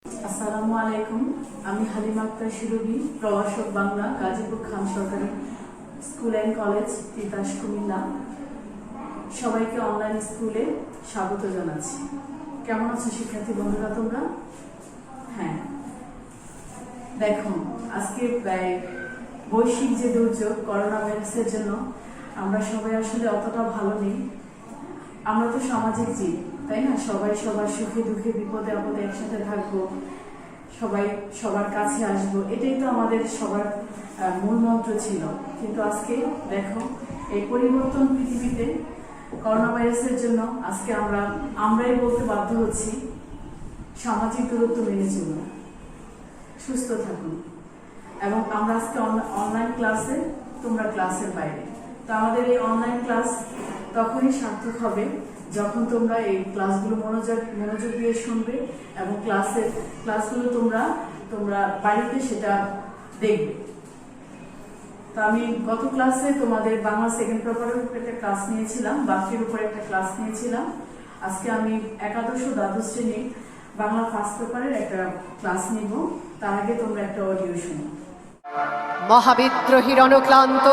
আসসালামু আলাইকুম। আমি হালিমা আক্তার সুরভি, প্রভাষক বাংলা, গাজীপুর খান সরকারি school and college, Titas, Comilla. সবাইকে অনলাইন স্কুলে স্বাগত জানাচ্ছি। কেমন আছো শিক্ষার্থী বন্ধুরা তোমরা? হ্যাঁ, দেখো আজকে বৈশ্বিক যে দুর্যোগ করোনা ভাইরাসের জন্য আমরা সবাই আসলে অতটা ভালো নেই। আমরা তো সামাজিক জীব, তাই না? সবাই সবার সুখে দুঃখে বিপদে আপদে একসাথে থাকবো, সবাই সবার কাছে আসবো, এটাই তো আমাদের সবার মূল মন্ত্র ছিল। কিন্তু আজকে দেখো এই পরিবর্তন পৃথিবীতে করোনা ভাইরাসের জন্য আজকে আমরাই বলতে বাধ্য হচ্ছি সামাজিক দূরত্ব মেনে চলুন, সুস্থ থাকুন। এবং আমরা আজকে অনলাইন ক্লাসে, তোমরা ক্লাসের বাইরে। তো আমাদের এই অনলাইন ক্লাস তখনই সার্থক হবে যখন তোমরা এই ক্লাসগুলো মনোযোগ দিয়ে শুনবে এবং ক্লাসগুলো তোমরা বাড়িতে সেটা দেখবে। তো আমি গত ক্লাসে তোমাদের বাংলা সেকেন্ড পেপারের উপর একটা ক্লাস নিয়েছিলাম, বাক্যের উপর একটা ক্লাস নিয়েছিলাম। আজকে আমি একাদশ ও দ্বাদশ শ্রেণীর বাংলা ফার্স্ট পেপারের একটা ক্লাস নিব। তার আগে তোমরা একটা অডিও শুনো। মহাবিদ্রোহীর অনুক্লান্ত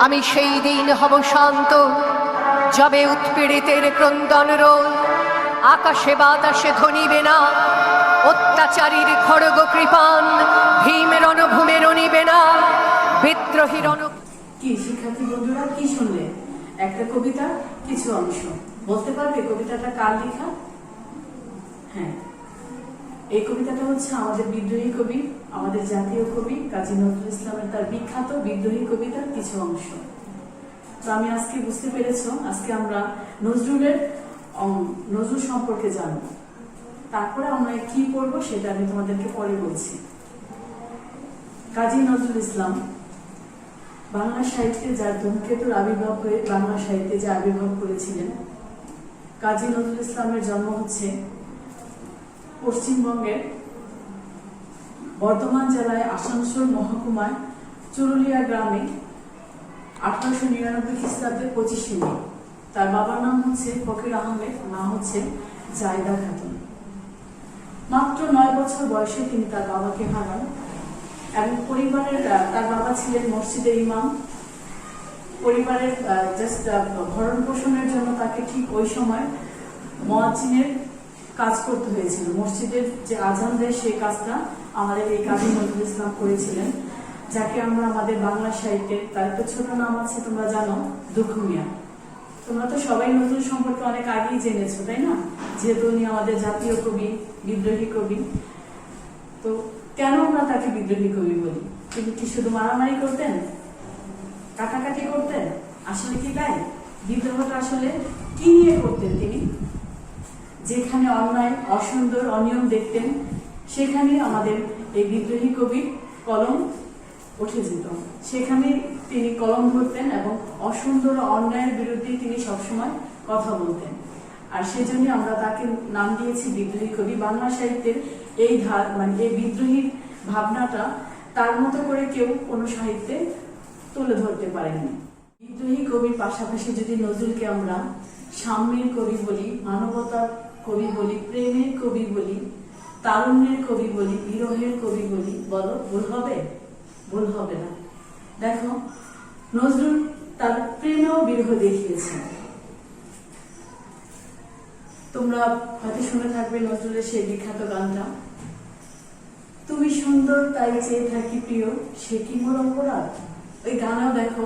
আমি সেই দিন হব শান্ত, যবে উৎপীড়িতের ক্রন্দন রোল আকাশে বাতাসে ধ্বনিবে না, অত্যাচারীর খড়গ কৃপান ভীম রণভূমে রণিবে না, বিদ্রোহীর কি শিক্ষার্থী বন্ধুরা কি শুনলে? একটা কবিতা কিছু অংশ বলতে পারবে কবিতাটা কার লেখা? হ্যাঁ, এই কবিতাটা হচ্ছে আমাদের বিদ্রোহী কবি, আমাদের জাতীয় কবি কাজী নজরুল ইসলামের তার বিখ্যাত বিদ্রোহী কবিতার কিছু অংশ। তো আমি আজকে বুঝতে পেরেছ, আজকে আমরা নজরুল সম্পর্কে জানব। তারপরে আমরা কি পড়বো সেটা আমি তোমাদেরকে পরে বলছি। কাজী নজরুল ইসলাম বাংলা সাহিত্যে যার ধূমকেতুর আবির্ভাব হয়ে বাংলা সাহিত্যে যে আবির্ভাব করেছিলেন। কাজী নজরুল ইসলামের জন্ম হচ্ছে পশ্চিমবঙ্গের বর্ধমান জেলায় আসানসোল মহকুমায় চুরুলিয়া গ্রামে 1899 খ্রিস্টাব্দে 25শে মে। তার বাবার নাম হচ্ছে ফকির আহমেদ, মা হচ্ছে জায়দা খাতুন। মাত্র 9 বছর বয়সে তিনি তার বাবাকে হারান এবং তার বাবা ছিলেন মসজিদের ইমাম। পরিবারের ভরণ পোষণের জন্য তাকে ঠিক ওই সময় মুয়াজ্জিনের কাজ করতে হয়েছিল। মসজিদের যে আজান দেয় সেই কাজটা আমাদের এই কাজী নজরুল ইসলাম করেছিলেন, যাকে আমরা আমাদের বাংলা সাহিত্যের তার একটা ছোট নাম আছে, তোমরা জানো, দুঃখু মিয়া। তোমরা তো সবাই নজরুল সম্পর্কে অনেক আগেই জেনেছো, তাই না? যেহেতু উনি আমাদের জাতীয় কবি, বিদ্রোহী কবি। তো কেন আমরা তাকে বিদ্রোহী কবি বলি? তিনি কি শুধু মারামারি করতেন, কাটাকাটি করতেন? আসলে কি তাই? বিদ্রোহটা আসলে কি নিয়ে করতেন তিনি? যেখানে অন্যায়, অসুন্দর, অনিয়ম দেখতেন সেখানে আমাদের এই বিদ্রোহী কবির কলম উঠে যেত। সেখানে তিনি কলম ধরতেন এবং অসুন্দর অন্যায়ের বিরুদ্ধে তিনি সবসময় কথা বলতেন। আর সেজন্য আমরা তাকে নাম দিয়েছি বিদ্রোহী কবি। বাংলা সাহিত্যের এই এই বিদ্রোহী ভাবনাটা তার মতো করে কেউ কোনো সাহিত্যে তুলে ধরতে পারেনি। বিদ্রোহী কবির পাশাপাশি যদি নজরুলকে আমরা সাম্যের কবি বলি, মানবতার কবি বলি, প্রেমের কবি বলি, তারুণ্যের কবি বলি, বিরহের কবি বলি, বলো ভুল হবে? ভুল হবে না। দেখো নজরুল তার প্রেমেও বিরহ দেখিয়েছেন। তোমরা হয়তো শুনে থাকবে নজরুলের সেই বিখ্যাত গানটা, তুমি সুন্দর তাই চেয়ে থাকি প্রিয়, সে কি মোর অপরাধ। ওই গানেও দেখো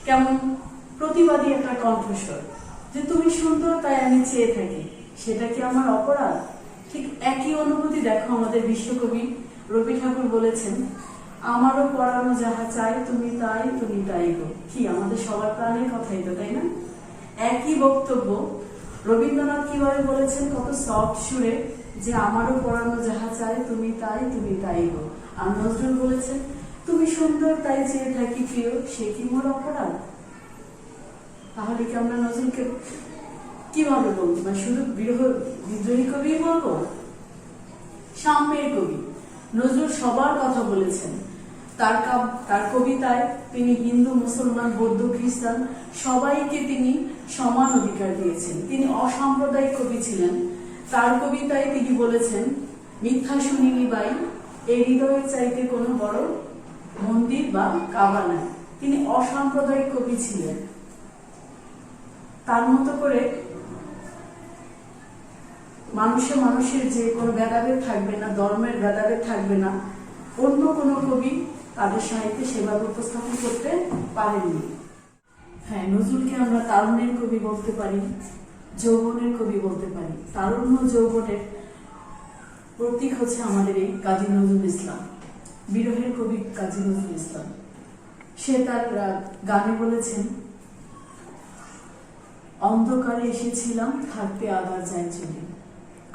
কেমন প্রতিবাদী একটা কণ্ঠস্বর, যে তুমি সুন্দর তাই আমি চেয়ে থাকি, সেটা কি আমার অপরাধ? ঠিক একই অনুভূতি দেখো আমাদের বিশ্বকবি রবি ঠাকুর বলেছেন, আমারও পরানো যাহা চাই তুমি তাই গো। কি আমাদের সবার প্রাণের কথাই তো, তাই না? একই বক্তব্য রবীন্দ্রনাথ কিভাবে বলেছেন কত সফট সুরে, যে আমারও পরানো যাহা চাই তুমি তাই গো। আর নজরুল বলেছেন, তুমি সুন্দর তাই চেয়ে থাকি প্রিয়, সে কি মোর অপরাধ। তাহলে কি আমরা নজরুলকে কিভাবে বলবো? শুধু বিদ্রোহী কবি বলবো? সাম্যের কবি। নজরুল সবার কথা বলেছেন। তার কবিতায় তিনি হিন্দু, মুসলমান, বৌদ্ধ, খ্রিস্টান সবাইকে তিনি সমান অধিকার দিয়েছেন। তিনি অসাম্প্রদায়িক কবি ছিলেন। তার কবিতায় তিনি বলেছেন, মিথ্যা শুনিনি বাই, এই হৃদয়ের চাইতে কোনো বড় মন্দির বা কাবা নাই। তিনি অসাম্প্রদায়িক কবি ছিলেন। তার মতো করে মানুষের যে কোনো ভেদাভেদ থাকবে না, ধর্মের ভেদাভেদ থাকবে না, অন্য কোনো কবি তাদের সাহিত্যে সেভাবে উপস্থাপন করতে পারেননি। হ্যাঁ, নজরুলকে আমরা তারুণ্যের কবি বলতে পারি, যৌবনের কবি বলতে পারি। তারুণ্য যৌবনের প্রতীক হচ্ছে আমাদের এই কাজী নজরুল ইসলাম, বিরহের কবি কাজী নজরুল ইসলাম। সে তার গানে বলেছেন, অন্ধকারে এসেছিলাম, থাকতে আধার যায় চলে,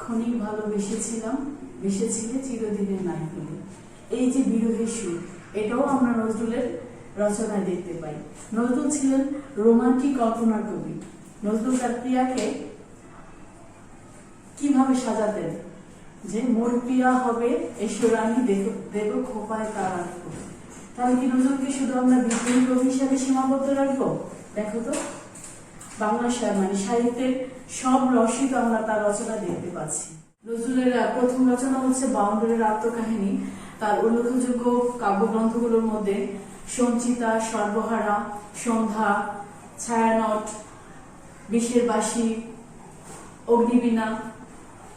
ক্ষণিক ভালোবেসেছিলাম, বেসেছিলে চিরদিনের নাই বলে। এই যে বিরহের সুর, এটাও আমরা নজরুলের রচনায় দেখতে পাই। নজরুল ছিলেন রোমান্টিক কল্পনার কবি। নজরুল তার প্রিয়াকে কিভাবে সাজাতেন, যে মোর প্রিয়া হবে এসো রানী, দেখো খোপায় তার রাখবো। তাহলে কি নজরুলকে শুধু আমরা বিদ্রোহী কবি হিসাবে সীমাবদ্ধ রাখবো? দেখো তো, বাংলা সাহিত্যের সব রসই তো আমরা তার রচনা দেখতে পাচ্ছি। নজরুলের প্রথম রচনা হচ্ছে বাউন্ডারির আত্মকাহিনী। তার উল্লেখযোগ্য কাব্যগ্রন্থগুলোর মধ্যে সঞ্চিতা, সর্বহারা, সন্ধ্যা, ছায়ানট, বিষের বাসী, অগ্নিবীণা,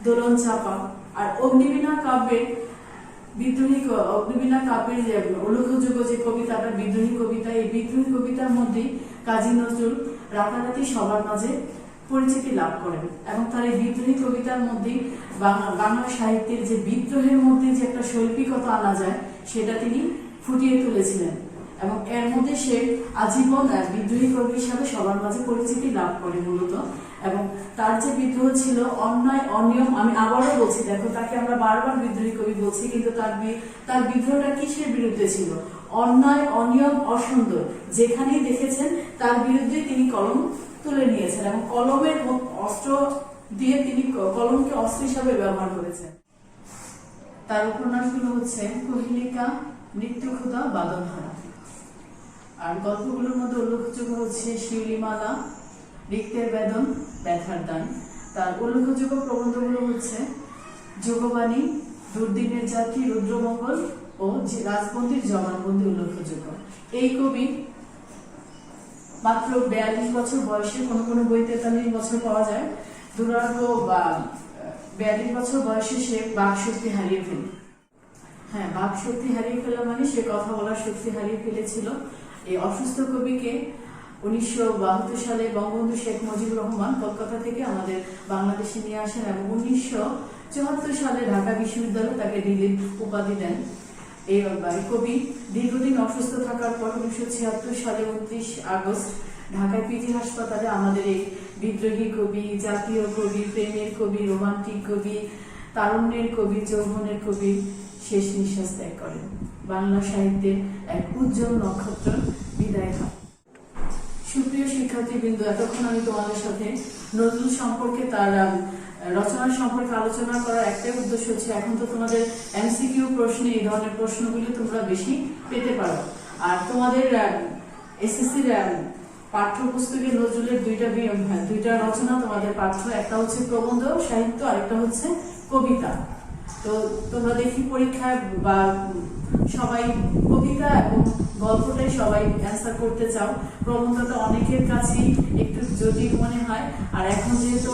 দোলন চাপা। আর অগ্নিবীণা কাব্যের যে উল্লেখযোগ্য যে কবিতাটা বিদ্রোহী কবিতা, এই বিদ্রোহী কবিতার মধ্যে কাজী নজরুল রাতারাতি সবার মাঝে পরিচিতি লাভ করেন এবং তার এই বিদ্রোহী কবিতার মধ্যে বাংলা সাহিত্যের যে বিদ্রোহের মধ্যে যে একটা শৈল্পিকতা আনা যায় সেটা তিনি ফুটিয়ে তুলেছিলেন এবং এর মধ্যে সে আজীবন বিদ্রোহী কবি হিসাবে সবার মাঝে পরিচিতি লাভ করে মূলত। এবং তার যে বিদ্রোহ ছিল অন্যায়, অনিয়ম, আমি আবারও বলছি, দেখো তাকে আমরা বারবার বিদ্রোহী কবি বলছি, কিন্তু তার বিদ্রোহটা কিসের বিরুদ্ধে ছিল? অন্যায়, অনিয়ম, অসুন্দর যেখানেই দেখেছেন তার বিরুদ্ধে তিনি কলম তুলে নিয়েছেন এবং কলমের অস্ত্র দিয়ে তিনি কলমকে অস্ত্র হিসাবে ব্যবহার করেছেন। তার উপন্যাসগুলো হচ্ছে কোহিলিকা, মৃত্যুক্ষুধা, বাদনহারা। আর গল্পগুলোর মধ্যে উল্লেখযোগ্য হচ্ছে শিউলিমালা, রিক্তের বেদন, ব্যথার দান। তার উল্লেখযোগ্য প্রবন্ধগুলো হচ্ছে যোগবাণী, দুর্দিনের যাত্রী, রুদ্রমঙ্গল ও রাজবন্দির জবানবন্দি উল্লেখযোগ্য। এই কবি মাত্র 42 বছর বয়সে, কোনো বই 43 বছর পাওয়া যায়, দুরার্ধ বা 42 বছর বয়সে সে বাক শক্তি হারিয়ে ফেলে। হ্যাঁ, বাক শক্তি হারিয়ে ফেলা মানে সে কথা বলার শক্তি হারিয়ে ফেলেছিল। এই অসুস্থ কবিকে 1972 সালে বঙ্গবন্ধু শেখ মুজিবুর রহমান কলকাতা থেকে আমাদের বাংলাদেশে নিয়ে আসেন এবং 1974 সালে ঢাকা বিশ্ববিদ্যালয়ে তাকে দিলীপ উপাধি দেন। এই কবি দীর্ঘদিন অসুস্থ থাকার পর 1976 সালে 29 আগস্ট ঢাকায় পিজি হাসপাতালে আমাদের এই বিদ্রোহী কবি, জাতীয় কবি, প্রেমের কবি, রোমান্টিক কবি, তারুণ্যের কবি, যৌবনের কবি শেষ নিঃশ্বাস ত্যাগ করেন। বাংলা সাহিত্যের এক উজ্জ্বল নক্ষত্র বিদায় হয়। সুপ্রিয় শিক্ষার্থীবৃন্দ, এতক্ষণ আমি তোমাদের সাথে নজরুল সম্পর্কে, তার রচনার সম্পর্কে আলোচনা করার একটাই উদ্দেশ্য হচ্ছে, এখন তো তোমাদের এমসিকিউ প্রশ্নে এই ধরনের প্রশ্নগুলি তোমরা বেশি পেতে পারো। আর তোমাদের এসএসসির পাঠ্যপুস্তকে নজরুলের দুইটা রচনা তোমাদের পাঠ্য, একটা হচ্ছে প্রবন্ধ সাহিত্য আর একটা হচ্ছে কবিতা। তো তোমরা দেখি পরীক্ষায় বা সবাই কবিতা এবং গল্পটাই সবাই অ্যান্সার করতে চাও। প্রবন্ধটা অনেকের কাছেই একটু জটিল মনে হয়। আর এখন যেহেতু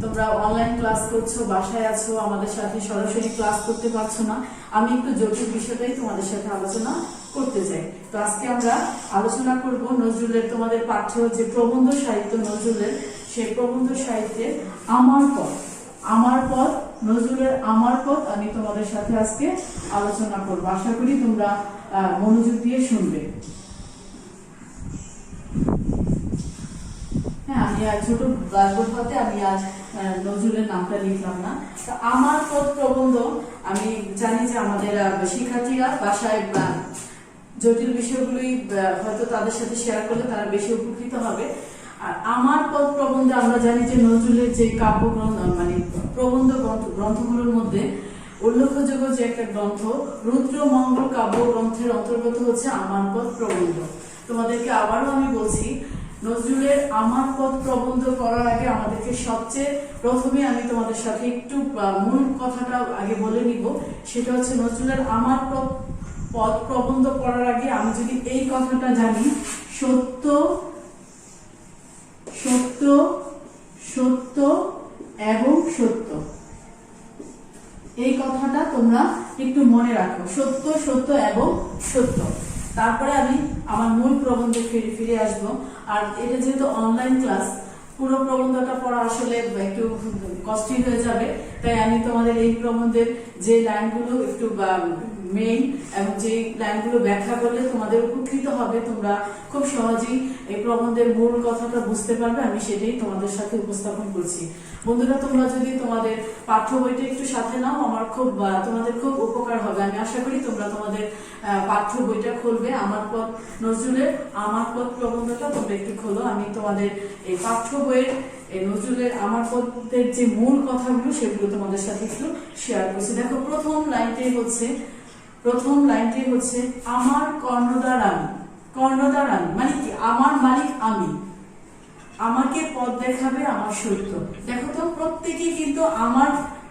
তোমরা অনলাইন ক্লাস করছো, বাসায় আছো, আমাদের সাথে সরাসরি ক্লাস করতে পারছো না, আমি একটু জটিল বিষয়টাই তোমাদের সাথে আলোচনা করতে চাই। তো আজকে আমরা আলোচনা করব নজরুলের, তোমাদের পাঠ্য যে প্রবন্ধ সাহিত্য নজরুলের, সেই প্রবন্ধ সাহিত্যের আমার পথ, নজরুলের আমার পথ আমি তোমাদের সাথে আজকে আলোচনা করবো। আশা করি তোমরা মনোযোগ দিয়ে শুনবে। হ্যাঁ, আমি ছোট ব্ল্যাকবোর্ড হাতে আমি আজ নজরুলের নামটা লিখলাম না। আমার পথ প্রবন্ধ, আমি জানি যে আমাদের শিক্ষার্থীরা বাসায় জটিল বিষয়গুলি হয়তো তাদের সাথে শেয়ার করলে তারা বেশি উপকৃত হবে। আর আমার পথ প্রবন্ধে আমরা জানি যে নজরুলের যে কাব্যগ্রন্থ প্রবন্ধ গ্রন্থগুলোর মধ্যে উল্লেখযোগ্য যে একটা গ্রন্থ রুদ্রমঙ্গল কাব্য গ্রন্থের অন্তর্গত হচ্ছে আমার পথ প্রবন্ধ। তোমাদেরকে আবারও আমি বলছি, নজরুলের আমার পথ প্রবন্ধ করার আগে আমাদেরকে সবচেয়ে প্রথমে আমি তোমাদের সাথে একটু মূল কথাটা আগে বলে নিব। সেটা হচ্ছে নজরুলের আমার পথ প্রবন্ধ পড়ার আগে আমি যদি এই কথাটা জানি, সত্য সত্য সত্য এবং সত্য, এই কথাটা তোমরা একটু মনে রাখো, সত্য সত্য এবং সত্য। তারপরে আমি আমার মূল প্রবন্ধে ফিরে আসবো। আর এটা যেহেতু অনলাইন ক্লাস, পুরো প্রবন্ধটা পড়া আসলে একটু কষ্টই হয়ে যাবে, তাই আমি তোমাদের এই প্রবন্ধের যে লাইনগুলো একটু মেইন এবং যে লাইনগুলো ব্যাখ্যা করলে তোমাদের উপকৃত হবে, তোমরা খুব সহজেই এই প্রবন্ধের মূল কথাটা বুঝতে পারবে, আমি সেটাই তোমাদের সাথে উপস্থাপন করছি। বন্ধুরা, তোমরা যদি তোমাদের পাঠ্য বইটা একটু সাথে নাও, আমার তোমাদের খুব উপকার হবে। আমি আশা করি তোমরা তোমাদের পাঠ্য বইটা খুলবে, আমার পথ নজরুলের আমার পথ প্রবন্ধটা তোমরা একটু খোলো। আমি তোমাদের এই পাঠ্য বইয়ের নজরুলের আমার পথের যে মূল কথাগুলো সেগুলো তোমাদের সাথে একটু শেয়ার করছি। দেখো, প্রথম লাইনটি হচ্ছে আমার কর্ণধার আমি। কর্ণধার আমি মানে কি? আমার মালিক আমি, আমাকে পথ দেখাবে আমার সত্য। দেখো তো, প্রত্যেকেই কিন্তু আমার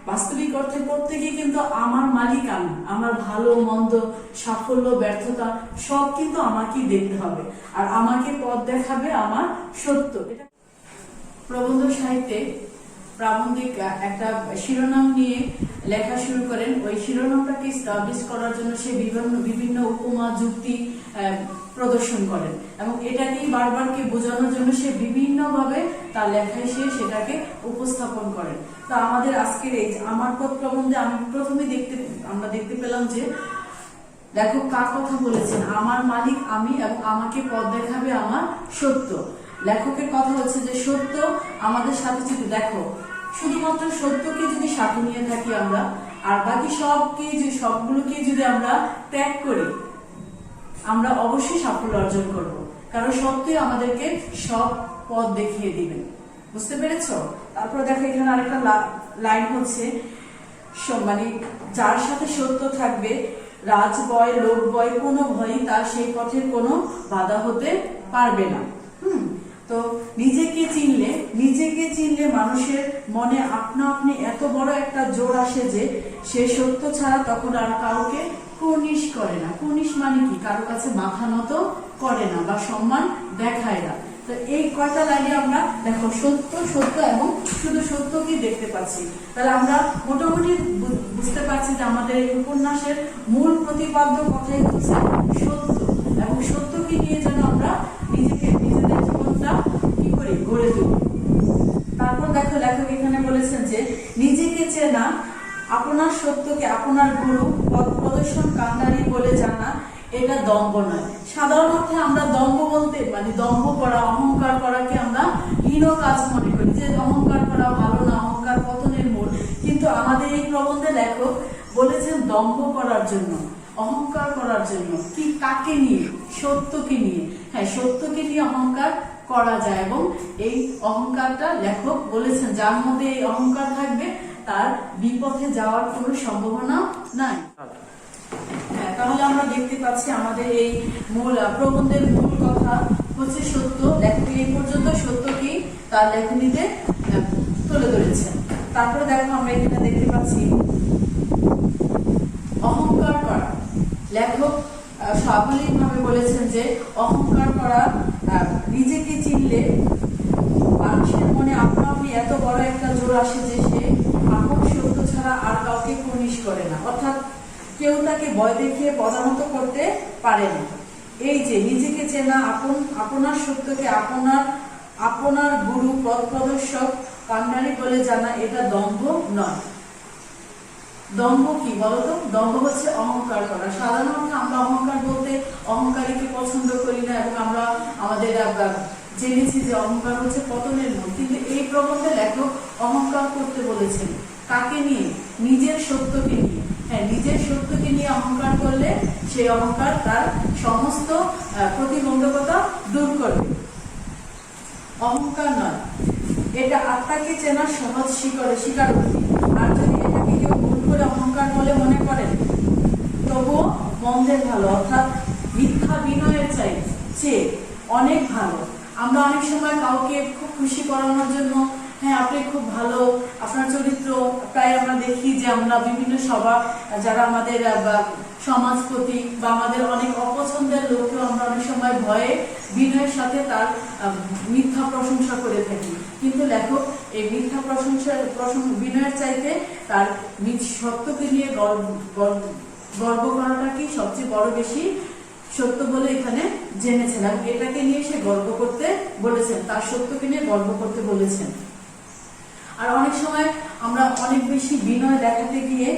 বাস্তবিক অর্থে প্রত্যেকেই কিন্তু আমার মালিক আমি। আমার ভালো মন্দ, সাফল্য ব্যর্থতা সব কিন্তু আমাকেই দেখতে হবে, আর আমাকে পথ দেখাবে আমার সত্য। এটা প্রবন্ধ সাহিত্যে প্রাবন্ধিক একটা শিরোনাম নিয়ে লেখা শুরু করেন। ওই শিরোনামটাকে এস্টাবলিশ করার জন্য সে বিভিন্ন উপমা যুক্তি প্রদর্শন করেন, এবং এটাকেই বারবারকে বোঝানোর জন্য সে বিভিন্নভাবে তার লেখায় সে সেটাকে উপস্থাপন করেন। তো আমাদের আজকের এই আমার পথ প্রবন্ধে আমি প্রথমে আমরা দেখতে পেলাম যে লেখক কার কথা বলেছেন, আমার মালিক আমি এবং আমাকে পথ দেখাবে আমার সত্য। লেখকের কথা হচ্ছে যে সত্য আমাদের সাথে যদি, দেখো, শুধুমাত্র সত্যকে যদি সাথে নিয়ে থাকি আমরা, আর বাকি সবগুলোকে যদি আমরা ত্যাগ করি, আমরা অবশ্যই সাফল্য অর্জন করব, কারণ সত্যই আমাদেরকে সব পথ দেখিয়ে দিবেন। বুঝতে পেরেছ? তারপর দেখো, এখানে আরেকটা লাইন হচ্ছে, মানে যার সাথে সত্য থাকবে, রাজবয় লোকবয় কোনো ভয়ই তার সেই পথের কোনো বাধা হতে পারবে না। তো নিজেকে চিনলে মানুষের মনে আপনা আপনি এত বড় একটা জোর আসে যে সে সত্য ছাড়া তখন আর কাউকে কুর্নিশ করে না। কুর্নিশ মানে কি? কারো কাছে মাথা নত করে না বা সম্মান দেখায় না। তো এই কয়টা লাইনে আমরা দেখো সত্য সত্য এবং শুধু সত্যকেই দেখতে পাচ্ছি। তাহলে আমরা মোটামুটি বুঝতে পারছি যে আমাদের এই উপন্যাসের মূল প্রতিপাদ্য কথাই হচ্ছে সত্য, এবং সত্যকে নিয়ে যেন আমরা নিজেদের জীবনটা কি করে গড়ে তুলি। তারপর দেখো, লেখক এখানে বলেছেন যে নিজেকে চেনা, আপনার সত্যকে আপনার গুরু পথ প্রদর্শন কান্ডারি বলে জানা, এটা দম্ভ নয়। সাধারণ অর্থে আমরা দম্ভ বলতে মানে দম্ভ করা, অহংকার করাকে আমরা হীন কাজ মনে করি, যে অহংকার করা ভালো না, অহংকার পতনের মূল। কিন্তু আমাদের এই প্রবন্ধে লেখক বলেছেন দম্ভ করার জন্য, অহংকার করার জন্য। কি? কাকে নিয়ে? সত্যকে নিয়ে। হ্যাঁ, সত্যকে নিয়ে অহংকার করা যায়, এবং এই অহংকারটা লেখক বলেছেন যার মধ্যে এই অহংকার থাকবে তার বিপথে যাওয়ার কোনো সম্ভাবনা নাই। হ্যাঁ, তাহলে আমরা দেখতে পাচ্ছি আমাদের এই প্রবন্ধের মূল কথা হচ্ছে সত্য। লেখক এই পর্যন্ত সত্যকে তার লেখনীতে তুলে ধরেছেন। তারপরে দেখো, আমরা এখানে দেখতে পাচ্ছি অহংকার করা। লেখক স্বাভাবিকভাবে বলেছেন যে অহংকার করা, নিজেকে চিনলে মানুষের মনে আপনা আপনি এত বড় একটা জোর আসে যে সে আপন সত্য ছাড়া আর কাউকে কুর্নিশ করে না, অর্থাৎ কেউ তাকে ভয় দেখিয়ে পদানত করতে পারে না। এই যে নিজেকে চেনা, আপনার সত্যকে আপনার গুরু পথ প্রদর্শক কান্ডারি বলে জানা, এটা দম্ভ নয়। দম্ভ কি বলতো? দম্ভ হচ্ছে অহংকার করা। সাধারণত আমরা অহংকার বলতে অহংকারীকে পছন্দ করি না, এবং আমরা আমাদের জেনেছি যে অহংকার হচ্ছে পতনের মূল। কিন্তু এই প্রবন্ধে লেখক অহংকার করতে বলেছেন কাকে নিয়ে? নিজের সত্যকে নিয়ে। হ্যাঁ, নিজের সত্যকে নিয়ে অহংকার করলে সেই অহংকার তার সমস্ত প্রতিবন্ধকতা দূর করবে। অহংকার নয়, এটা আত্মাকে চেনার সহজ স্বীকারোক্তি। আর যদি এটাকে কেউ ভুল করে অহংকার বলে মনে করেন, তবুও মন্দের ভালো, অর্থাৎ মিথ্যা বিনয়ের চেয়ে অনেক ভালো। আমরা অনেক কাউকে খুব খুশি করানোর জন্য, হ্যাঁ আপনি খুব ভালো, আপনার চরিত্র, প্রায় আমরা দেখি যে আমরা বিভিন্ন সভা, যারা আমাদের সমাজপতি বা আমাদের অনেক অপছন্দের লোককেও আমরা অনেক সময় ভয়ে বিনয়ের সাথে তার মিথ্যা প্রশংসা করে থাকি। কিন্তু লেখক এই মিথ্যা বিনয়ের চাইতে তার সত্যকে নিয়ে গর্ব করাটা কি সবচেয়ে বড় বেশি সত্য বলে এখানে জেনেছেন, এবং এটাকে নিয়ে সে গর্ব করতে বলেছেন, তার সত্যকে নিয়ে গর্ব করতে বলেছেন। আর অনেক সময় আমরা অনেক বেশি বিনয় দেখাতে গিয়ে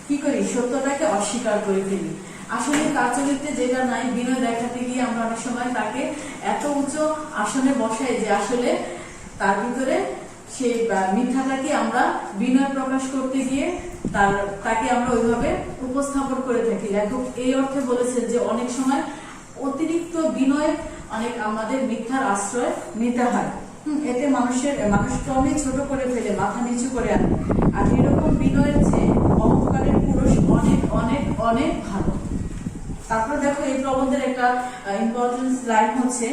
কি করি, সত্যটাকে অস্বীকার করে ফেলি। আসলে তার চরিত্রে যেটা নাই, বিনয় দেখাতে গিয়ে আমরা অনেক সময় তাকে এত উঁচু আসনে বসাই যে আসলে তার ভিতরে সেই মিথ্যাটাকে আমরা বিনয় প্রকাশ করতে গিয়ে তাকে আমরা ওইভাবে উপস্থাপন করে থাকি। লেখক এই অর্থে বলেছেন যে অনেক সময় অতিরিক্ত বিনয় অনেক আমাদের মিথ্যার আশ্রয় নিতে হয়। এতে মানুষ ক্রমে ছোট করে ফেলে, মাথা নিচু করে আনে। আর এরকম বিনয়ের চেয়ে অহংকারের পুরুষ অনেক অনেক অনেক ভালো। তারপর দেখো এই প্রবন্ধের একটা ইম্পর্টেন্স লাইন হচ্ছে,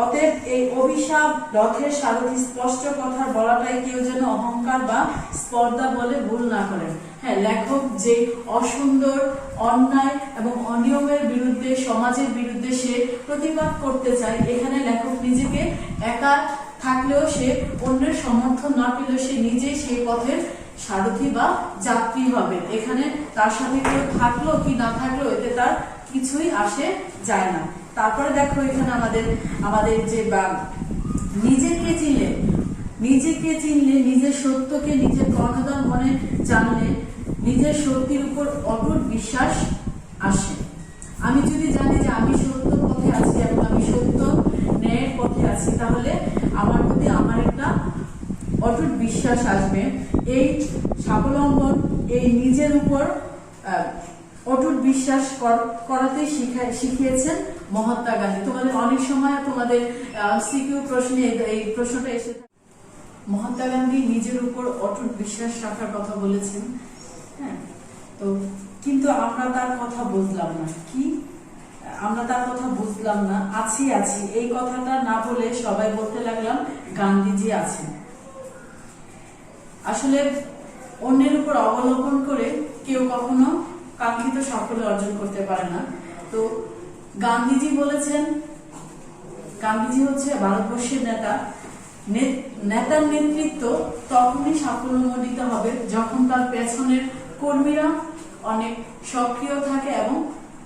অতএব এই অভিশাপ রথের সারথি স্পষ্ট কথা বলাটাই কেউ যেন অহংকার বা স্পর্ধা বলে ভুল না করেন। হ্যাঁ, লেখক যে অসুন্দর, অন্যায় এবং অনিয়মের বিরুদ্ধে, সমাজের বিরুদ্ধে সে প্রতিবাদ করতে চায়, এখানে লেখক নিজেকে একা থাকলেও, সে অন্যের সমর্থন না পেলেও সে নিজেই সেই পথের সারথি বা যাত্রী হবে। এখানে তার সাথে কেউ থাকলো কি না থাকলো এতে তার কিছুই আসে যায় না। তারপরে দেখো এখানে আমাদের যে নিজেকে চিনলে, নিজের সত্যকে নিজের কর্ণধার মনে জানলে নিজের শক্তির উপর অটুট বিশ্বাস আসে। আমি যদি জানি যে আমি সত্য পথে আছি এবং আমি সত্য ন্যায়ের পথে আছি, তাহলে আমার প্রতি আমার একটা অটুট বিশ্বাস আসবে। এই স্বাবলম্বন, এই নিজের উপর অটুট বিশ্বাস করাতে শিখিয়েছেন মহাত্মা গান্ধী। তোমাদের অনেক সময় তোমাদের সিকিউ প্রশ্নে এই প্রশ্নটা এসে থাকে, মহাত্মা গান্ধী নিজের উপর অটুট বিশ্বাস রাখার কথা বলেছেন। হ্যাঁ, তো কিন্তু আমরা তার কথা বুঝলাম না। আমরা তার কথা বুঝলাম না, আছি এই কথাটা না বলে সবাই বলতে লাগলাম গান্ধীজি আছেন। আসলে অন্যের উপর অবলম্বন করে কেউ কখনো কাঙ্ক্ষিত সাফল্য অর্জন করতে পারে না। তো গান্ধীজি বলেছেন, গান্ধীজি হচ্ছে ভারতবর্ষের নেতার নেতৃত্ব তখনই সাফল্যমণ্ডিত হবে যখন তার পেছনের কর্মীরা অনেক সক্রিয় থাকে এবং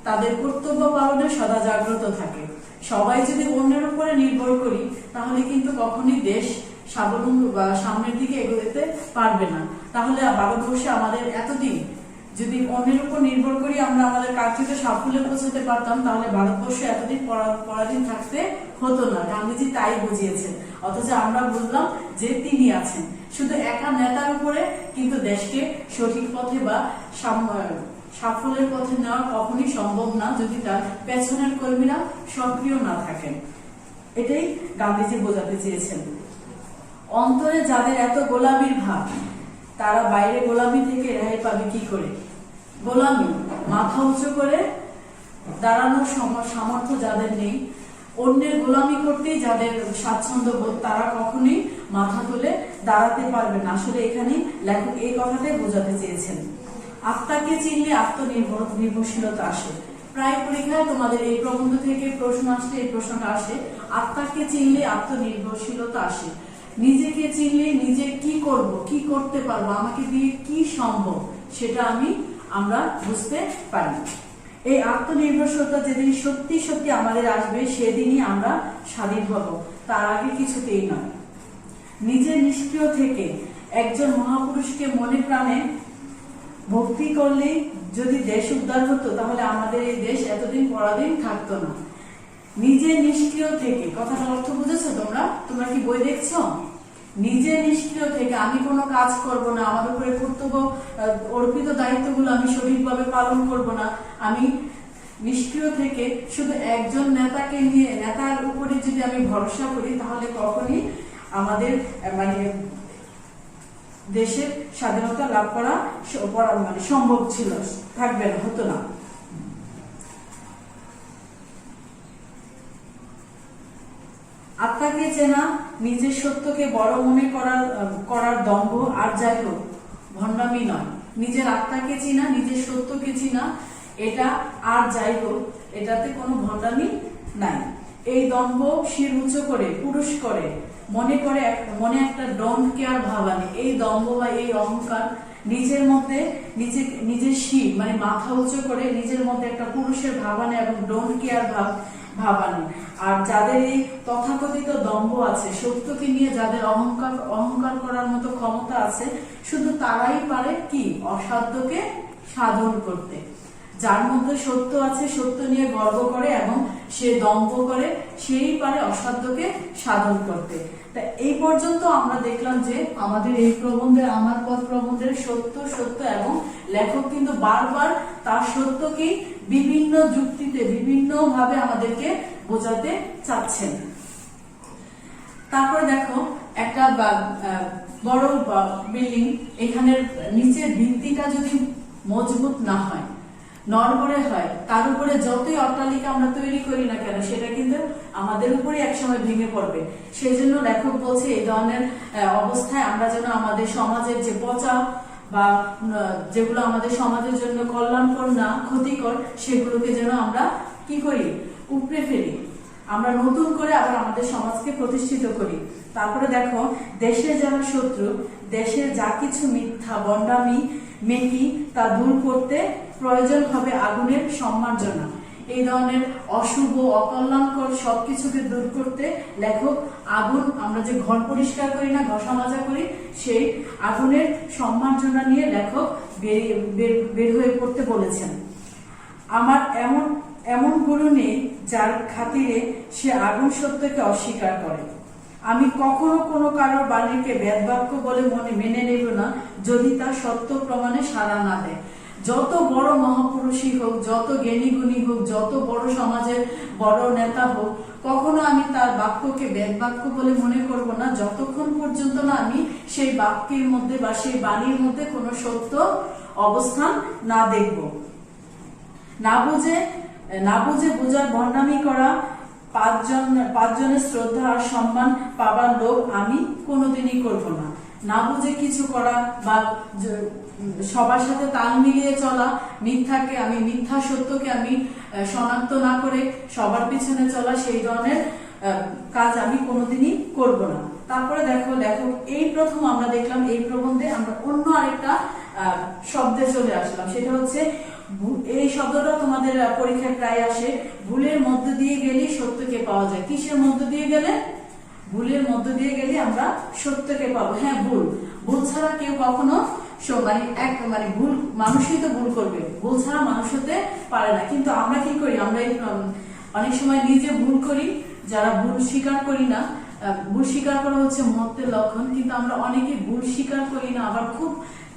তাদের কর্তব্য পালনে সদা জাগ্রত থাকে। সবাই যদি অন্যের উপরে নির্ভর করি তাহলে কিন্তু কখনই দেশ স্বাবলম্বী বা সামনের দিকে এগোতে পারবে না। তাহলে ভারতবর্ষে আমাদের এতদিন যদি অন্যের উপর নির্ভর করি আমরা আমাদের কাঙ্ক্ষিত সাফল্যে পৌঁছতে পারতাম, তাহলে ভারতবর্ষে এতদিন পরাধীন থাকতে হতো না। গান্ধীজি তাই বুঝিয়েছেন, অথচ আমরা বুঝলাম যে তিনি আছেন। শুধু একা নেতার উপরে কিন্তু দেশকে সঠিক পথে বা সাফল্যের পথে নেওয়া কখনই সম্ভব না যদি তার পেছনের কর্মীরা সক্রিয় না থাকেন। এটাই গান্ধীজি বোঝাতে চেয়েছেন। অন্তরে যাদের এত গোলামীর ভাব, তারা বাইরে গোলামি থেকে রেহাই পাবে কি করে? গোলামি, মাথা উঁচু করে দাঁড়ানোর সামর্থ্য যাদের নেই, অন্যের গোলামি করতেই যাদের স্বাচ্ছন্দ্য বোধ, তারা কখনোই মাথা তুলে দাঁড়াতে পারবে না। আসলে এখানে লেখক এই কথাটাই বোঝাতে চেয়েছেন। আত্মাকে চিনলে আত্মনির্ভরশীলতা আসে। প্রায় পরীক্ষায় তোমাদের এই প্রবন্ধ থেকে প্রশ্ন আসলে এই প্রশ্নটা আসে, আত্মাকে চিনলে আত্মনির্ভরশীলতা আসে। নিজেকে চিনলে নিজে কি করব, কি করতে পারবো, আমাকে দিয়ে কি সম্ভব সেটা আমরা বুঝতে পারি। এই আত্মনির্ভরশীলতা যেদিন সত্যি সত্যি আমাদের আসবে সেদিনই আমরা স্বাধীন হব, তার আগে কিছুতেই নয়। নিজে নিষ্ক্রিয় থেকে একজন মহাপুরুষকে মনে প্রাণে ভক্তি করলে যদি দেশ উদ্ধার হতো তাহলে আমাদের এই দেশ এতদিন পরাধীন থাকতো না। নিজে নিষ্ক্রিয় থেকে, কথাটার অর্থ বুঝেছো তোমরা কি বই দেখছো? নিজে নিষ্ক্রিয় থেকে, আমি কোনো কাজ করব না, আমার উপরে কর্তব্য অর্পিত দায়িত্বগুলো আমি সঠিকভাবে পালন করব না, আমি নিষ্ক্রিয় থেকে শুধু একজন নেতার উপরে যদি আমি ভরসা করি তাহলে কখনই আমাদের দেশের স্বাধীনতা লাভ করা সম্ভব থাকবে না, হতো না। আত্মাকে চেনা, নিজের সত্যকে বড় মনে করার দম্ভ আর যাই হোক ভণ্ডামি নয়। নিজের আত্মাকে চিনা, নিজের সত্যকে চিনা, এটা আর যাই হোক, এটাতে কোনো ভণ্ডামি নাই। এই দম্ভ শির উঁচু করে পুরুষ করে মনে একটা ডোন্ট কেয়ার ভাব আনে। এই দম্ভ বা এই অহংকার নিজের মধ্যে নিজের শির মানে মাথা উঁচু করে নিজের মধ্যে একটা পুরুষের ভাব আনে এবং ডোন্ট কেয়ার ভাব আনে। আর যাদের এই তথাকথিত দম্ভ আছে, সত্যকে নিয়ে যাদের অহংকার করার মতো ক্ষমতা আছে, শুধু তারাই পারে কি অসাধ্যকে সাধন করতে। যার মধ্যে সত্য আছে, সত্য নিয়ে গর্ব করে এবং সে দম্ভ করে, সেই পারে অসাধ্যকে সাধন করতে। তা এই পর্যন্ত আমরা দেখলাম যে আমাদের এই প্রবন্ধের, আমার পথ প্রবন্ধের সত্য এবং লেখক কিন্তু বারবার তার সত্যকেই বিভিন্ন যুক্তিতে বিভিন্ন ভাবে আমাদেরকে বোঝাতে চাচ্ছেন। তারপরে দেখো একটা বড় বিল্ডিং, এখানের নিচের ভিত্তিটা যদি মজবুত না হয়, নড়বড়ে হয়, তার উপরে যতই অট্টালিকা আমরা তৈরি করি না কেন, সেটা কিন্তু আমাদের উপরে একসময় ভেঙে পড়বে। সেই জন্য লেখক বলছে এই ধরনের অবস্থায় আমরা যেন আমাদের সমাজের যে পচা বা যেগুলো আমাদের সমাজের জন্য কল্যাণকর না, ক্ষতিকর, সেগুলোকে যেন আমরা কি করি, উপড়ে ফেলি, আমরা নতুন করে আবার আমাদের সমাজকে প্রতিষ্ঠিত করি। তারপরে দেখো, দেশের যারা শত্রু, দেশের যা কিছু মিথ্যা বন্ডামি মেকি তা দূর করতে প্রয়োজন হবে আগুনের সম্মার্জনা। এই ধরনের অশুভ অকল্যাণকর সবকিছুকে দূর করতে লেখক আগুন, আমরা যে ঘর পরিষ্কার করি না, ঘষা মাজা করি, সেই আগুনের সম্মার্জনা নিয়ে লেখক বের হয়ে পড়তে বলেছেন। আমার এমন গুরু নেই যার খাতিরে সে আগুন সত্যকে অস্বীকার করে। আমি কখনো কোনো কারোর বাণীকে বেদবাক্য বলে মেনে নেব না যদি তা সত্য প্রমাণে সাড়া না দেয়। যত বড় মহাপুরুষই হোক, যত জ্ঞানী গুণী হোক, যত বড় সমাজের বড় নেতা হোক, কখনো আমি তার বাক্যকে বেদবাক্য বলে মনে করব না যতক্ষণ পর্যন্ত না আমি সেই বাক্যের মধ্যে বা সেই বাণীর মধ্যে কোনো সত্য অবস্থান না দেখব। না বুঝে বোঝার ভণ্ডামি করা, পাঁচজনের শ্রদ্ধা আর সম্মান পাবার লোভ আমি কোনোদিনই করব না। না বুঝে কিছু করা বা সবার সাথে তাল মিলিয়ে চলা, মিথ্যা সত্যকে আমি শনাক্ত না করে সবার পিছনে চলা, সেই ধরনের কাজ আমি কোনোদিনই করব না। তারপরে দেখো, লেখক এই প্রথম আমরা দেখলাম এই প্রবন্ধে আমরা অন্য আরেকটা শব্দে চলে আসলাম, সেটা হচ্ছে, এই শব্দটা তোমাদের পরীক্ষায় প্রায় আসে, ভুলের মধ্য দিয়ে গেলে সত্যকে পাওয়া যায়। কিসের মধ্য দিয়ে গেলে? ভুলের মধ্য দিয়ে গেলে আমরা সত্যকে পাবো। হ্যাঁ, ভুল ছাড়া কেউ কখনো ভুল, মানুষই তো ভুল করবে, ভুল ছাড়া মানুষ হতে পারে না। কিন্তু আমরা কি করি, আমরা অনেক সময় নিজে ভুল করি, যারা ভুল স্বীকার করি না, ভুল স্বীকার করা হচ্ছে মহত্বের লক্ষণ, কিন্তু আমরা অনেকে ভুল স্বীকার করি না, আবার খুব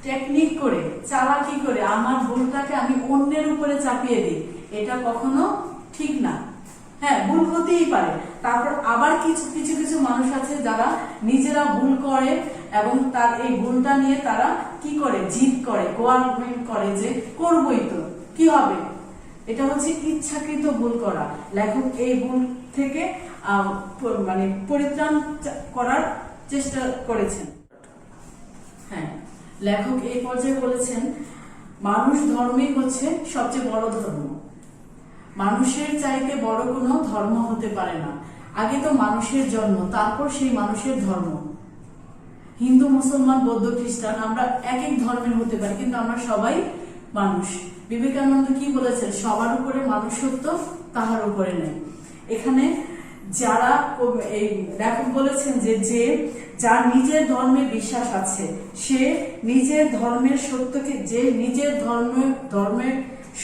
টেকনিক করে, চালাকি করে আমার ভুলটাকে আমি অন্যের উপরে চাপিয়ে দিই। এটা কখনো ঠিক না। হ্যাঁ, ভুল হতেই পারে। তারপর আবার কিছু মানুষ আছে যারা নিজেরা ভুল করে এবং তার এই ভুলটা নিয়ে তারা কি করে, জিদ করে, কোয়ারমেন্ট করে যে করবই তো, কি হবে। এটা হচ্ছে ইচ্ছাকৃত ভুল করা। লেখক এই ভুল থেকে পরিত্রাণ করার চেষ্টা করেছেন। হ্যাঁ, লেখক এই পর্যায়ে বলেছেন, মানুষ ধর্মই হচ্ছে সবচেয়ে বড় ধর্ম। মানুষের চাইতে বড় কোনো ধর্ম হতে পারে না। আগে তো মানুষের জন্ম, তারপর সেই মানুষের ধর্ম। হিন্দু, মুসলমান, বৌদ্ধ, খ্রিস্টান, আমরা এক এক ধর্মের হতে পারি, কিন্তু আমরা সবাই মানুষ। বিবেকানন্দ কি বলেছেন, সবার উপরে মানুষত্ব, তাহার উপরে নেই। এখানে যারা এই লেখক বলেছেন যে যার নিজের ধর্মে বিশ্বাস আছে, সে নিজের ধর্মের সত্যকে, যে নিজের ধর্মের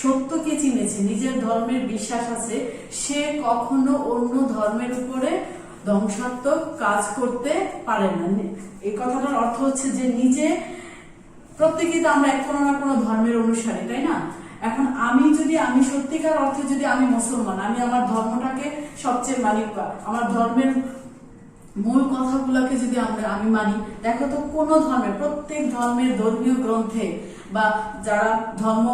সত্যকে চিনেছে, নিজের ধর্মের বিশ্বাস আছে, সে কখনো অন্য ধর্মের উপরে ধ্বংসাত্মক কাজ করতে পারে না। এই কথাটার অর্থ হচ্ছে যে নিজে, প্রত্যেকেই তো আমরা কোনো না কোনো ধর্মের অনুসারী, তাই না? এখন আমি সত্যিকার অর্থে যদি আমি মুসলমান, আমি আমার ধর্মটাকে সবচেয়ে মানি, আমার ধর্মের মূল কথাগুলোকে যদি আমি মানি, দেখো তো কোনো ধর্মের, প্রত্যেক ধর্মের ধর্মীয় গ্রন্থে বা যারা ধর্ম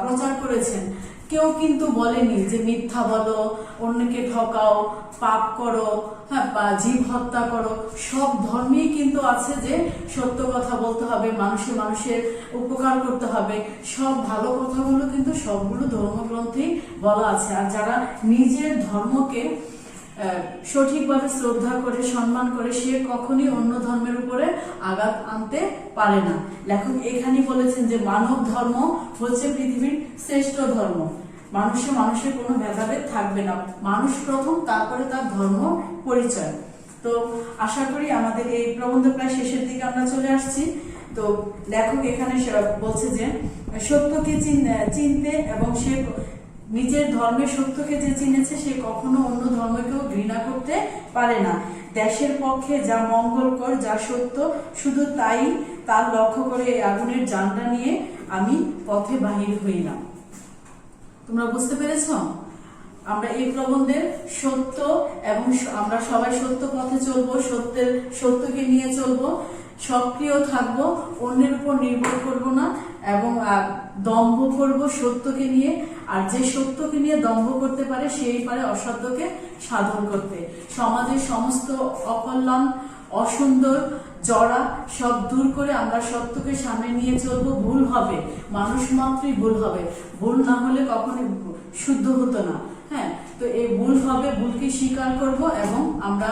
প্রচার করেছেন, কেউ কিন্তু বলেনি যে মিথ্যা বলো, অন্যকে ঠকাও, পাপ করো, হ্যাঁ, বা জীব হত্যা করো। সব ধর্মেই কিন্তু আছে যে সত্য কথা বলতে হবে, মানুষের উপকার করতে হবে। সব ভালো কথাগুলো কিন্তু সবগুলো ধর্মগ্রন্থেই বলা আছে। আর যারা নিজের ধর্মকে সঠিকভাবে শ্রদ্ধা করে, সম্মান করে, সে কখনই অন্য ধর্মের উপরে আঘাত আনতে পারে না। লেখক এখানেই বলেছেন যে মানব ধর্ম হচ্ছে পৃথিবীর শ্রেষ্ঠ ধর্ম। মানুষের কোনো ভেদাভেদ থাকবে না, মানুষ প্রথম, তারপরে তার ধর্ম পরিচয়। তো আশা করি আমাদের এই প্রবন্ধ প্রায় শেষের দিকে আমরা চলে আসছি। তো লেখক এখানে বলছে যে সত্যকে চিনতে এবং সে নিজের ধর্মের সত্যকে যে চিনেছে সে কখনো অন্য ধর্মকেও ঘৃণা করতে পারে না। দেশের পক্ষে যা মঙ্গলকর, যা সত্য, শুধু তাই তার লক্ষ্য করে আগুনের জানটা নিয়ে আমি পথে বাহির হইলাম। তোমরা বুঝতে পেরেছ? আমরা এই প্রবন্ধের সত্য এবং আমরা সবাই সত্য পথে চলবো, সত্যকে নিয়ে চলবো, সক্রিয় থাকবো, অন্যের উপর নির্ভর করব না এবং দম্ভ করব সত্যকে নিয়ে। আর যে সত্যকে নিয়ে দম্ভ করতে পারে সেই পারে অসত্যকে সাধন করতে। সমাজের সমস্ত অকল্যাণ, অসুন্দর, জড়া সব দূর করে আমরা সত্যকে সামনে নিয়ে চলবো। ভুল হবে, মানুষ মাত্রই ভুল হবে, ভুল না হলে কখনোই শুদ্ধ হতো না। হ্যাঁ, তো এই ভুল হবে, ভুলকে স্বীকার করব এবং আমরা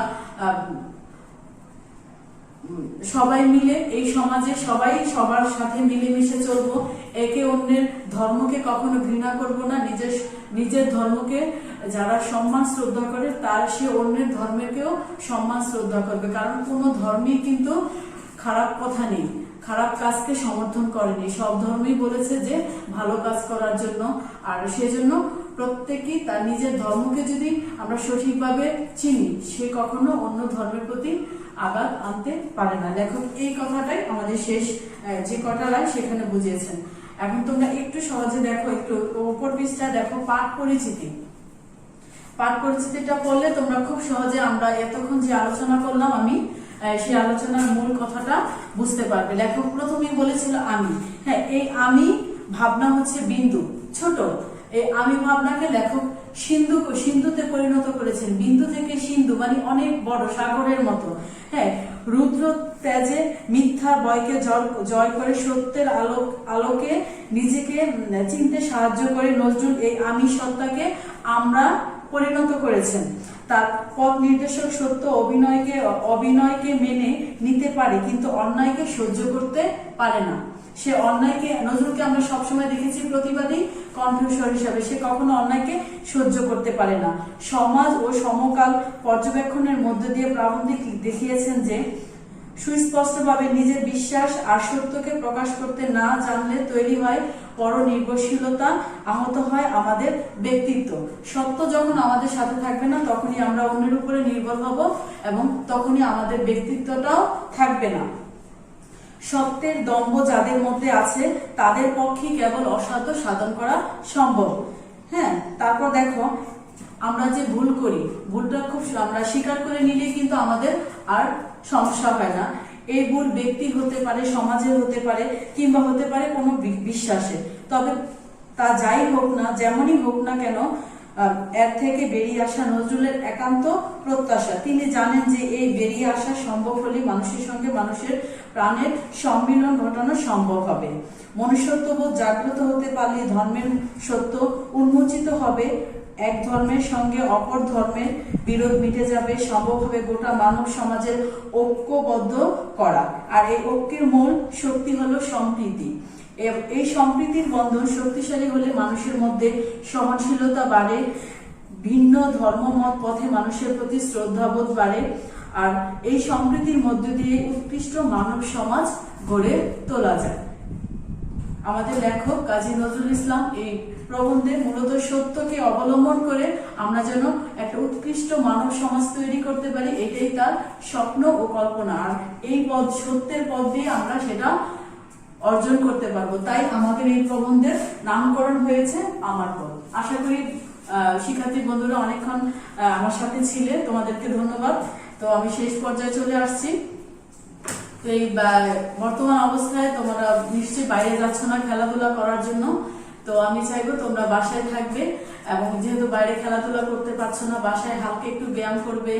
সবাই মিলে এই সমাজে সবাই সবার সাথে মিলেমিশে চলবো। একে অন্যের ধর্মকে কখনো ঘৃণা করব না। নিজের ধর্মকে যারা সম্মান শ্রদ্ধা করে তার সে অন্যের ধর্মেকেও সম্মান শ্রদ্ধা করবে। কারণ কোনো ধর্মেই কিন্তু খারাপ কথা নেই, খারাপ কাজকে সমর্থন করেনি। সব ধর্মই বলেছে যে ভালো কাজ করার জন্য। আর সেজন্য প্রত্যেকেই তার নিজের ধর্মকে যদি আমরা সঠিকভাবে চিনি, সে কখনো অন্য ধর্মের প্রতি আঘাত আনতে পারে না। লেখক এই কথাটাই আমাদের শেষ যে কটা লাইন সেখানে বুঝিয়েছেন। এখন তোমরা একটু সহজে দেখো, একটু উপর পৃষ্ঠা দেখো, পাঠ পরিচিতি। পাঠ পরিচিতিটা পড়লে তোমরা খুব সহজে আমরা এতক্ষণ যে আলোচনা করলাম আমি সেই আলোচনার মূল কথাটা বুঝতে পারবে। লেখক প্রথমেই বলেছিল আমি। হ্যাঁ, এই আমি ভাবনা হচ্ছে বিন্দু, ছোট। এই আমি ভাবনাকে লেখক সিন্ধুতে পরিণত করেছেন। বিন্দু থেকে সিন্ধু মানে অনেক বড়, সাগরের মতো। হ্যাঁ, রুদ্র তেজে মিথ্যা ভয়কে জয় করে সত্যের আলোকে নিজেকে চিনতে সাহায্য করে নজরুল এই আমি সত্তাকে আমরা পরিণত করেছেন। তার পথ নির্দেশক সত্য অভিনয়কে মেনে নিতে পারে, কিন্তু অন্যায়কে সহ্য করতে পারে না। সে অন্যায়কে, নজরুলকে আমরা সবসময় দেখেছি প্রতিবাদী কণ্ঠস্বর হিসাবে। সে কখনো অন্যায়কে সহ্য করতে পারে না। সমাজ ও সমকাল পর্যবেক্ষণের মধ্য দিয়ে প্রাবন্ধিক দেখিয়েছেন যে সুস্পষ্টভাবে নিজের বিশ্বাস আর সত্যকে প্রকাশ করতে না জানলে তৈরি হয় পরনির্ভরশীলতা, আহত হয় আমাদের ব্যক্তিত্ব। সত্য যখন আমাদের সাথে থাকবে না তখনই আমরা অন্যের উপরে নির্ভর হব এবং তখনই আমাদের ব্যক্তিত্বটাও থাকবে না। সত্যের দম্ভ যাদের মধ্যে আছে তাদের পক্ষে কেবল অসাধ্য সাধন করা সম্ভব। হ্যাঁ, তারপর দেখো আমরা যে ভুল করি, ভুলটা খুব আমরা স্বীকার করে নিলে কিন্তু আমাদের আর সমস্যা হয় না। এই ভুল ব্যক্তির হতে পারে, সমাজের হতে পারে, কিংবা হতে পারে কোনো বিশ্বাসের। তবে তা যাই হোক না, যেমনই হোক না কেন, এর থেকে বেরিয়ে আসা নজরুলের একান্ত প্রত্যাশা। তিনি জানেন যে এই বেরিয়ে আসা সম্ভব হলে মানুষের সঙ্গে মানুষের প্রাণের সম্মিলন ঘটানো সম্ভব হবে। মনুষ্যত্ববোধ জাগ্রত হতে পারলে ধর্মের সত্য উন্মোচিত হবে। এক ধর্মের সঙ্গে অপর ধর্মের বিরোধ মিটে যাবে। সম্ভব হবে গোটা মানব সমাজের ঐক্যবদ্ধ করা। আর এই ঐক্যের মূল শক্তি হলো সম্প্রীতি। এই সম্প্রীতির বন্ধন শক্তিশালী হলে মানুষের মধ্যে সহনশীলতা বাড়ে, ভিন্ন ধর্মমত পথে মানুষের প্রতি শ্রদ্ধাবোধ বাড়ে। আর এই সম্প্রীতির মধ্য দিয়ে উৎকৃষ্ট মানব সমাজ গড়ে তোলা যায়। আমাদের লেখক কাজী নজরুল ইসলাম এই প্রবন্ধে মূলত সত্যকে অবলম্বন করে আমরা যেন একটা উৎকৃষ্ট মানব সমাজ তৈরি করতে পারি, এটাই তার স্বপ্ন ও কল্পনা। আর এই পথ, সত্যের পথ দিয়ে আমরা সেটা অর্জন করতে পারবো। তাই আমাদের এই প্রবন্ধের নামকরণ হয়েছে আমার পথ। আশা করি শিক্ষার্থী বন্ধুরা অনেকক্ষণ আমার সাথে ছিলে, তোমাদেরকে ধন্যবাদ। তো আমি শেষ পর্যায়ে চলে আসছি। তো এই বর্তমান অবস্থায় তোমরা নিশ্চয়ই বাইরে যাচ্ছ না খেলাধুলা করার জন্য। তো আমি চাইবো তোমরা বাসায় থাকবে, এবং যেহেতু বাইরে খেলাধুলা করতে পারছো না, বাসায় হালকা একটু ব্যায়াম করবে,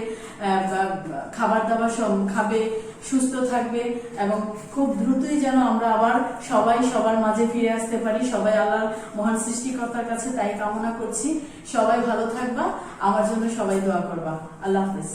খাবার দাবার সব খাবে, সুস্থ থাকবে, এবং খুব দ্রুতই যেন আমরা আবার সবাই সবার মাঝে ফিরে আসতে পারি। সবাই আল্লাহর মহান সৃষ্টিকর্তার কাছে তাই কামনা করছি। সবাই ভালো থাকবা, আমার জন্য সবাই দোয়া করবা। আল্লাহ হাফেজ।